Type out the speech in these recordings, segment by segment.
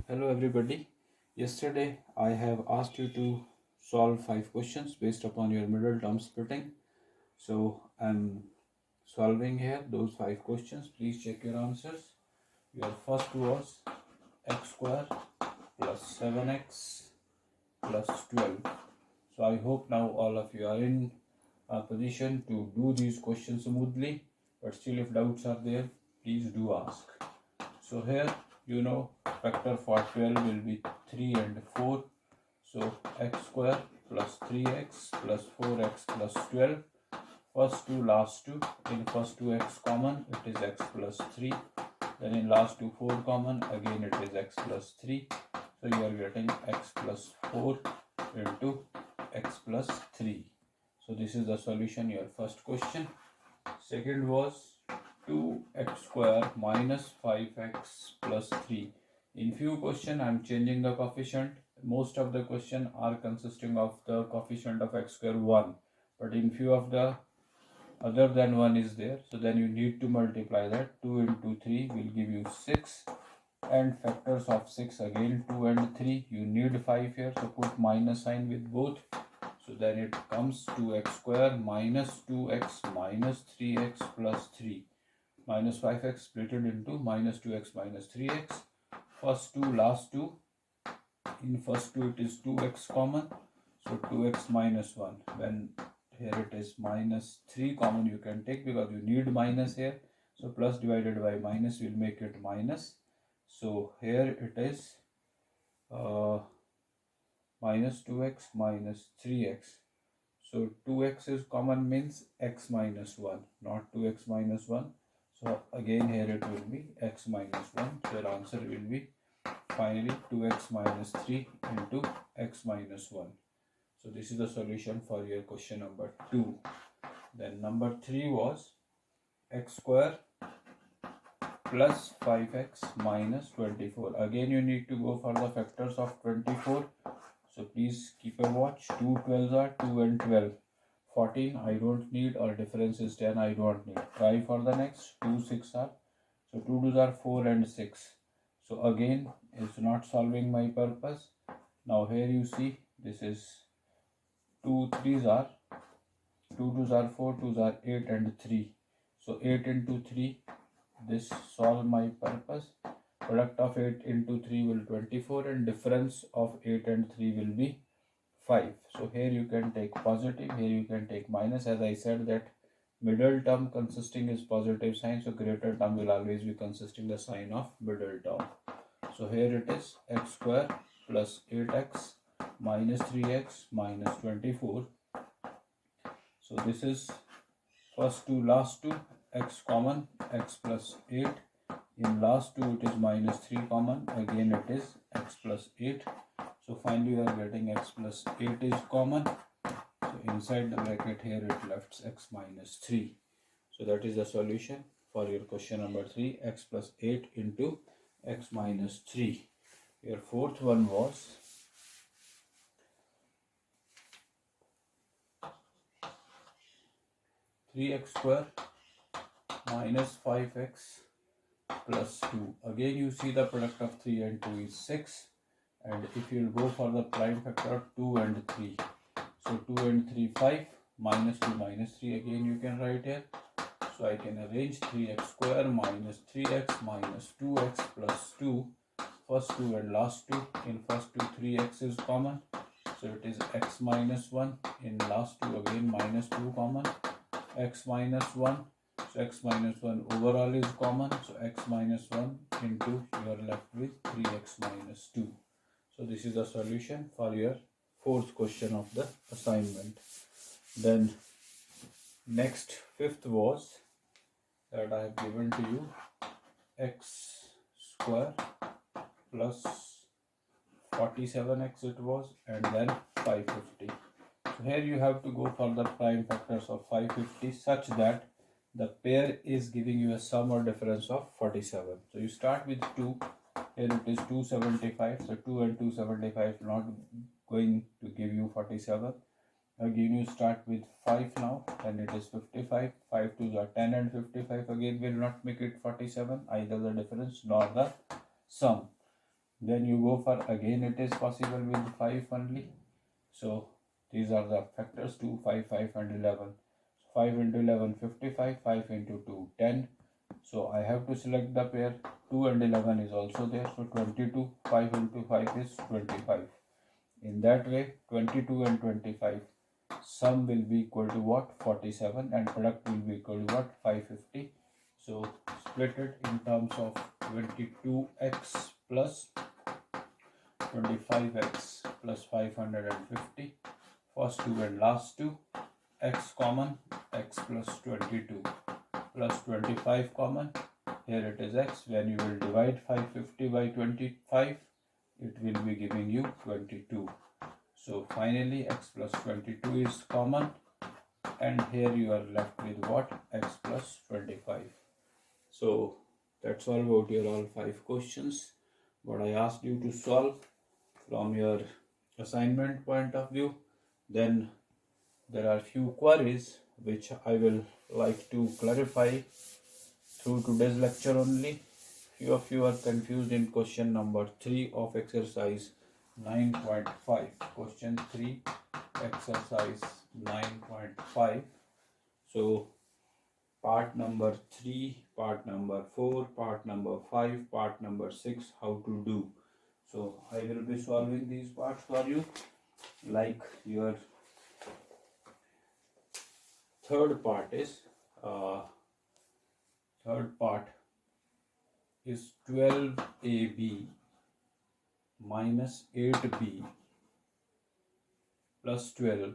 Hello everybody. Yesterday I have asked you to solve 5 questions based upon your middle term splitting. So I'm solving here those 5 questions. Please check your answers. Your first was x square plus 7x plus 12. So I hope now all of you are in a position to do these questions smoothly. But still if doubts are there, please do ask. So here factor for 12 will be 3 and 4. So x square plus 3x plus 4x plus 12. First two, last two. In first two x common, it is x plus 3. Then in last two 4 common, again it is x plus 3. So you are getting x plus 4 into x plus 3. So this is the solution, your first question. Second was 2x square minus 5x plus 3. In few question I am changing the coefficient. Most of the question are consisting of the coefficient of x square 1, but in few of the other than 1 is there, so then you need to multiply that. 2 into 3 will give you 6, and factors of 6 again 2 and 3. You need 5 here, so put minus sign with both. So then it comes 2x square minus 2x minus 3x plus 3 minus 5x split it into minus 2x minus 3x. First two, last two. In first two it is 2x common, so 2x minus 1. When here it is minus 3 common, you can take because you need minus here. So plus divided by minus will make it minus. So here it is minus 2x minus 3x. So 2x is common, means x minus 1, not 2x minus 1. So again here it will be x minus 1. So your answer will be finally 2x minus 3 into x minus 1. So this is the solution for your question number 2. Then number 3 was x square plus 5x minus 24. Again you need to go for the factors of 24. So please keep a watch. 2 12s are 2 and 12. 14 I don't need, or difference is 10 I don't need. Try for the next. 2 6 are, so 2 2s are 4 and 6. So again it's not solving my purpose. Now here you see this is 2 3s are 2 2s are 4, 2s are 8 and 3. So 8 into 3, this solve my purpose. Product of 8 into 3 will 24, and difference of 8 and 3 will be 5. So here you can take positive, here you can take minus. As I said that middle term consisting is positive sign, so greater term will always be consisting the sign of middle term. So here it is x square plus 8x minus 3x minus 24. So this is first two, last two, x common, x plus 8. In last two it is minus 3 common, again it is x plus 8. So finally you are getting x plus 8 is common. So inside the bracket here it left x minus 3. So that is the solution for your question number 3, x plus 8 into x minus 3. Your fourth one was 3x square minus 5x plus 2. Again you see the product of 3 and 2 is 6, and if you will go for the prime factor 2 and 3, so 2 and 3 5, minus 2 minus 3 again you can write here. So I can arrange 3x square minus 3x minus 2x plus 2. First two and last two. In first two 3x is common, so it is x minus 1. In last two again minus 2 common, x minus 1. So x minus 1 overall is common, so x minus 1 into you are left with 3x minus 2. So this is the solution for your fourth question of the assignment. Then next, fifth was that I have given to you x square plus 47x it was, and then 550. So here you have to go for the prime factors of 550 such that the pair is giving you a sum or difference of 47. So you start with 2. Here it is 275. So 2 and 275 not going to give you 47. Again you start with 5 now, and it is 55. 5 2s are 10 and 55 again will not make it 47, either the difference nor the sum. then you go for again it is possible with 5 only. So these are the factors 2, 5, 5 and 11. 5 into 11 55, 5 into 2 10. So I have to select the pair. 2 and 11 is also there, so 22. 5 into 5 is 25. In that way 22 and 25 sum will be equal to what? 47, and product will be equal to what? 550. So split it in terms of 22x plus 25x plus 550. First two and last two. X common, x plus 22 plus 25 common. Here it is x. When you will divide 550 by 25, it will be giving you 22. So finally x plus 22 is common, and here you are left with what? X plus 25. So that's all about your all 5 questions what I asked you to solve from your assignment point of view. Then there are few queries which I will like to clarify through today's lecture only. Few of you are confused in question number 3 of exercise 9.5. Question 3, exercise 9.5. So part number 3, part number 4, part number 5, part number 6, how to do. So I will be solving these parts for you. Like your third part is 12ab minus 8b plus 12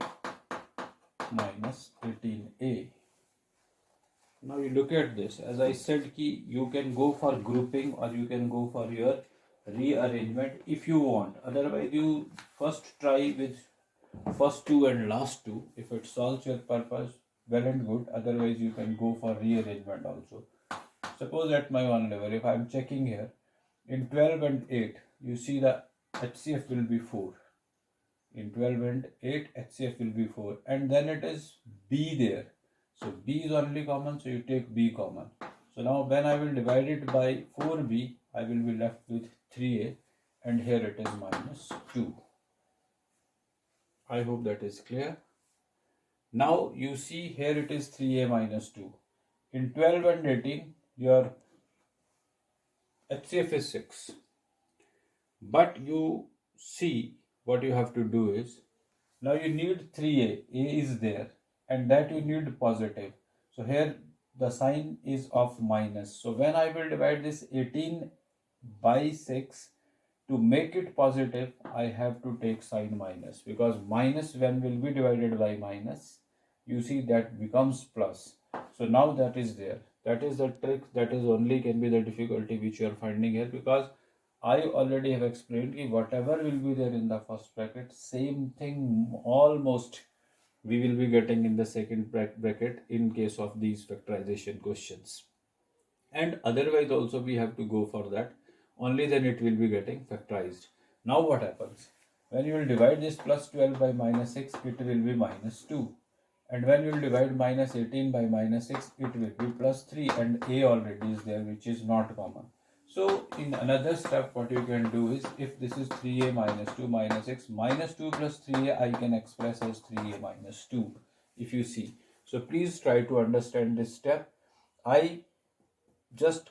minus 18a. Now you look at this. As I said, you can go for grouping or you can go for your rearrangement if you want. Otherwise, you first try with first two and last two. If it solves your purpose, well and good. Otherwise, you can go for rearrangement also. Suppose at my one level, if I am checking here, in 12 and 8, you see the HCF will be 4. In 12 and 8, HCF will be 4. And then it is B there. So B is only common, so you take B common. So now when I will divide it by 4B, I will be left with 3A, and here it is minus 2. I hope that is clear. Now you see here it is 3A minus 2. In 12 and 18, your HCF is 6. But you see what you have to do is, now you need 3A. A is there, and that you need positive. So here the sign is of minus. So when I will divide this 18 by 6, to make it positive, I have to take sign minus, because minus when will be divided by minus, you see that becomes plus. So now that is there. That is the trick. That is only can be the difficulty which you are finding here, because I already have explained that whatever will be there in the first bracket, same thing almost we will be getting in the second bracket in case of these factorization questions. And otherwise also we have to go for that. Only then it will be getting factorized. Now what happens? When you will divide this plus 12 by minus 6, it will be minus 2. And when you will divide minus 18 by minus 6, it will be plus 3, and A already is there, which is not common. So in another step, what you can do is, if this is 3A minus 2 minus 6, minus 2 plus 3A I can express as 3A minus 2, if you see. So please try to understand this step. I just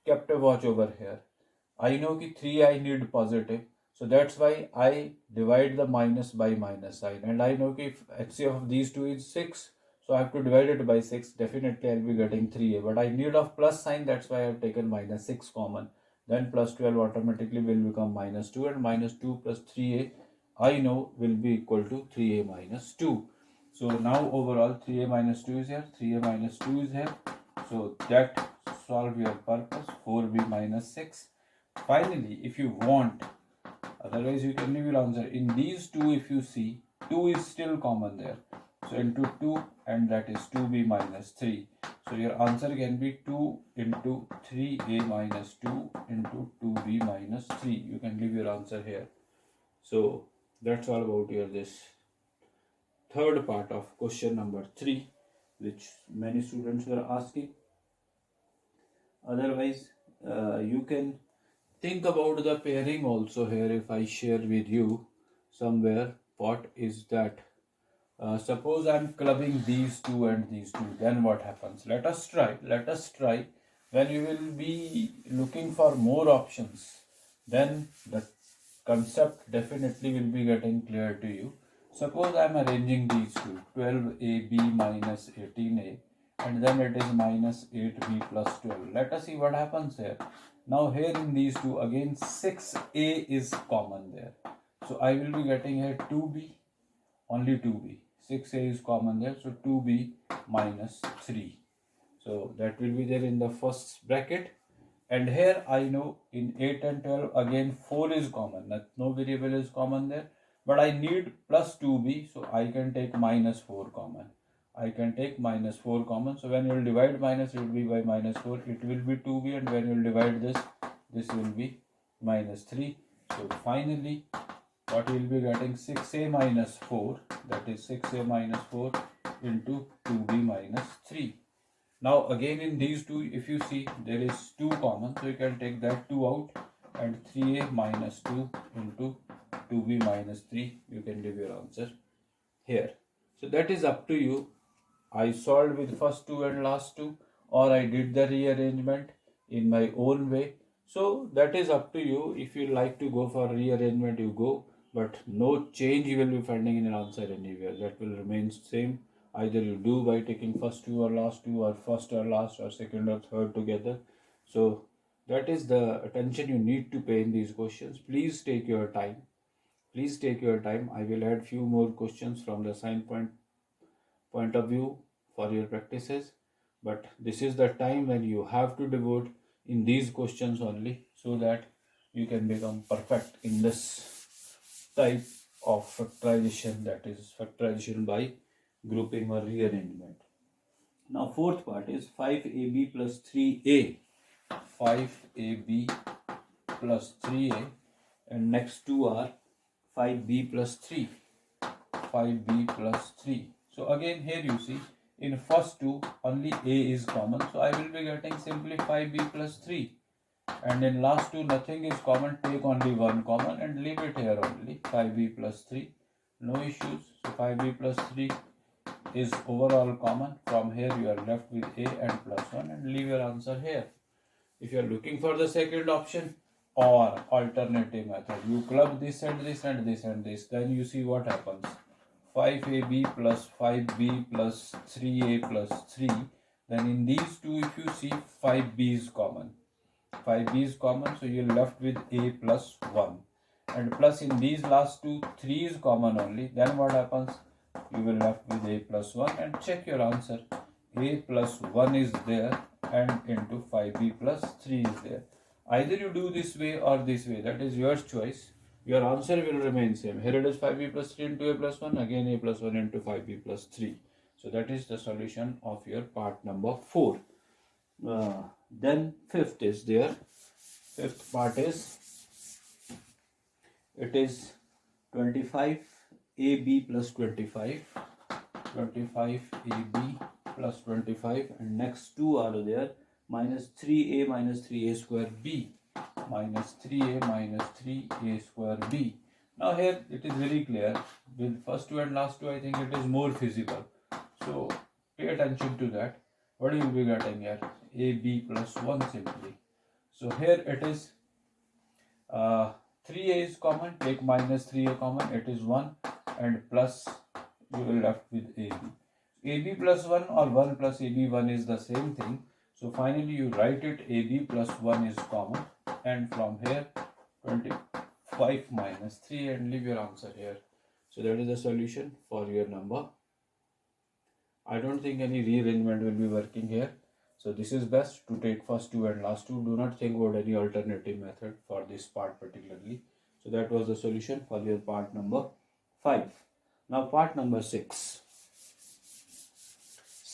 kept a watch over here. I know that 3 I need positive, so that's why I divide the minus by minus sign. And I know that if HCF of these two is 6, so I have to divide it by 6. Definitely I'll be getting 3A, but I need of plus sign, that's why I have taken minus 6 common. Then plus 12 automatically will become minus 2, and minus 2 plus 3A I know will be equal to 3A minus 2. So now overall 3A minus 2 is here, 3A minus 2 is here. So that solve your purpose, 4B minus 6. Finally, if you want, otherwise you can leave your answer. In these two, if you see, 2 is still common there. So into 2, and that is 2B minus 3. So your answer can be 2 into 3A minus 2 into 2B minus 3. You can leave your answer here. So that's all about your this third part of question number 3, which many students were asking. Otherwise, you can think about the pairing also here. If I share with you somewhere, what is that? Suppose I'm clubbing these two and these two, then what happens? Let us try. Let us try. When you will be looking for more options, then the concept definitely will be getting clear to you. Suppose I'm arranging these two, 12ab minus 18a, and then it is minus 8b plus 12. Let us see what happens here. Now here in these two, again 6a is common there. So I will be getting here 2b, only 2b. 6a is common there, so 2b minus 3. So that will be there in the first bracket. And here I know in 8 and 12 again 4 is common, no variable is common there, but I need plus 2b, so I can take minus 4 common. I can take minus 4 common, so when you will divide minus, it will be by minus 4, it will be 2b, and when you will divide this, this will be minus 3. So finally what you will be getting, 6a minus 4, that is 6a minus 4 into 2b minus 3. Now again in these two, if you see, there is 2 common, so you can take that 2 out, and 3a minus 2 into 2b minus 3, you can give your answer here. So that is up to you. I solved with first two and last two, or I did the rearrangement in my own way. So that is up to you. If you like to go for rearrangement, you go, but no change you will be finding in an answer anywhere. That will remain same. Either you do by taking first two or last two, or first or last, or second or third together. So that is the attention you need to pay in these questions. Please take your time. Please take your time. I will add few more questions from the sign point of view for your practices, but this is the time when you have to devote in these questions only, so that you can become perfect in this type of factorization, that is factorization by grouping or rearrangement. Now fourth part is 5ab plus 3a. 5ab plus 3a, and next two are 5b plus 3. 5b plus 3. So again here you see, in first two only a is common, so I will be getting simply 5b plus 3. And in last two nothing is common, take only one common and leave it here only, 5b plus 3. No issues. So 5b plus 3 is overall common. From here you are left with a and plus 1, and leave your answer here. If you are looking for the second option or alternative method, you club this and this and this and this, then you see what happens. 5ab plus 5b plus 3a plus 3, then in these two if you see, 5b is common. 5b is common, so you're left with a plus 1, and plus in these last two 3 is common only, then what happens, you will left with a plus 1, and check your answer. A plus 1 is there, and into 5b plus 3 is there. Either you do this way or this way, that is your choice. Your answer will remain same. Here it is 5b plus 3 into a plus 1, again a plus 1 into 5b plus 3. So that is the solution of your part number 4. Then fifth is there. Fifth part is, it is 25ab plus 25. 25ab plus 25, and next two are there, minus 3a minus 3a square b, minus 3a minus 3a square b. Now here it is very clear, with first two and last two I think it is more feasible, so pay attention to that. What you will be getting here, ab plus 1 simply. So here it is 3a is common, take minus 3a common, it is 1, and plus you will left with ab. ab plus 1 or 1 plus ab, 1 is the same thing. So finally you write it, ab plus 1 is common, and from here 25 minus 3, and leave your answer here. So that is the solution for your number. I don't think any rearrangement will be working here. So this is best to take first two and last two. Do not think about any alternative method for this part particularly. So that was the solution for your part number 5. Now part number 6.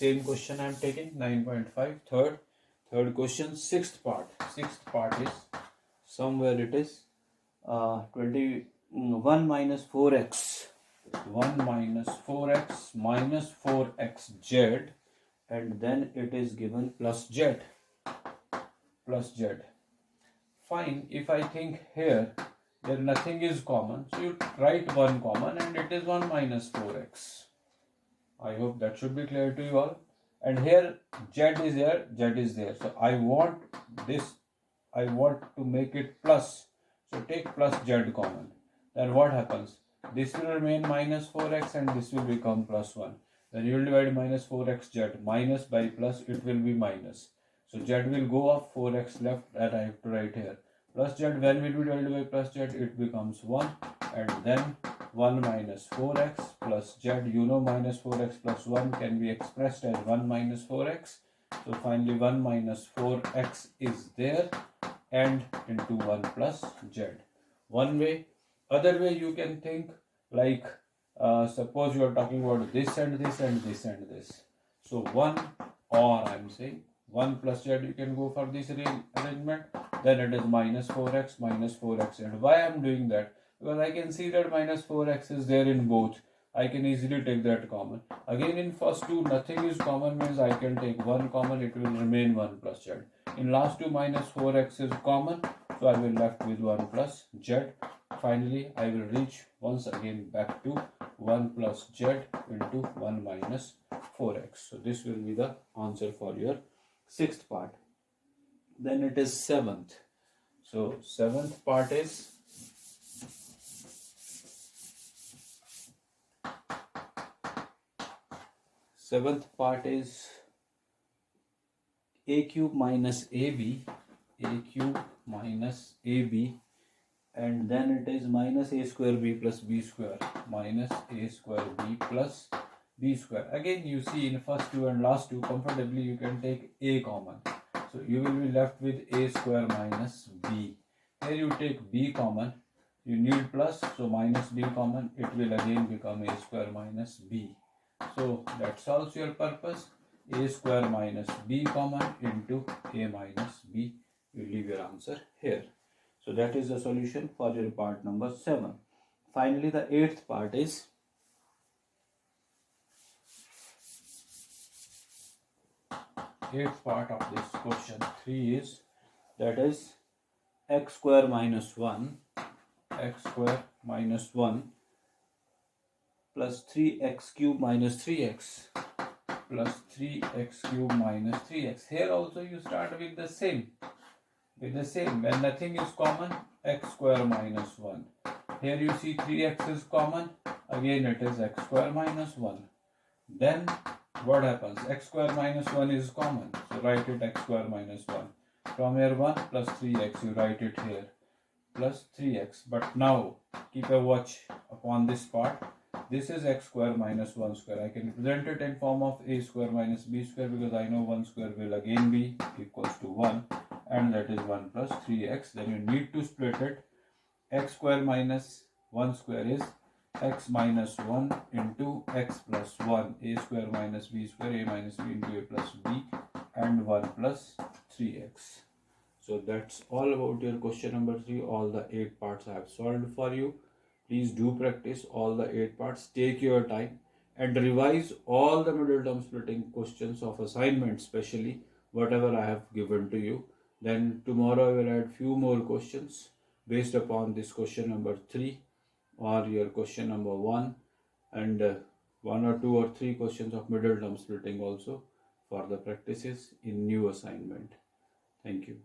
Same question I am taking, 9.5, third question, sixth part. Sixth part is, somewhere it is 1 minus 4x. 1 minus 4x minus 4xz, and then it is given plus z. Plus z. fine if I think here there nothing is common, so you write 1 common and it is 1 minus 4x. I hope that should be clear to you all. And here z is here, z is there. So I want this, I want to make it plus. So take plus z common. Then what happens? This will remain minus 4x and this will become plus 1. Then you will divide minus 4x z. Minus by plus, it will be minus. So z will go up, 4x left, that I have to write here. Plus z, when will be divided by plus z? It becomes 1. And then 1 minus 4x plus z. You know minus 4x plus 1 can be expressed as 1 minus 4x. So finally 1 minus 4x is there and into 1 plus z. One way. Other way you can think like suppose you are talking about this and this and this and this. So 1 or I am saying 1 plus z, you can go for this arrangement. Then it is minus 4x and why I am doing that? Because I can see that minus 4x is there in both. I can easily take that common. Again in first two nothing is common means I can take 1 common, it will remain 1 plus z. In last two minus 4x is common, so I will left with 1 plus z. Finally I will reach once again back to 1 plus z into 1 minus 4x. So this will be the answer for your sixth part. Then it is seventh. So seventh part is a cube minus ab, and then it is minus a square b plus b square, minus a square b plus b square. Again you see in first two and last two comfortably you can take a common. So you will be left with a square minus b. Here you take b common, you need plus, so minus b common, it will again become a square minus b. So that solves your purpose. A square minus b common into a minus b. You leave your answer here. So that is the solution for your part number 7. Finally the eighth part is eighth part of this question 3 is, that is x square minus 1 plus 3x cube minus 3x plus 3x cube minus 3x. Here also you start with the same. When nothing is common, x square minus 1. Here you see 3x is common, again it is x square minus 1. Then what happens? X square minus 1 is common, so write it x square minus 1. From here 1 plus 3x, you write it here plus 3x. But now keep a watch upon this part. This is x square minus 1 square. I can represent it in form of a square minus b square because I know 1 square will again be equals to 1, and that is 1 plus 3x. Then you need to split it. X square minus 1 square is x minus 1 into x plus 1, a square minus b square, a minus b into a plus b, and 1 plus 3x. So that's all about your question number 3. All the 8 parts I have solved for you. Please do practice all the 8 parts. Take your time and revise all the middle term splitting questions of assignment, especially whatever I have given to you. Then tomorrow I will add few more questions based upon this question number 3 or your question number 1, and 1 or 2 or 3 questions of middle term splitting also for the practices in new assignment. Thank you.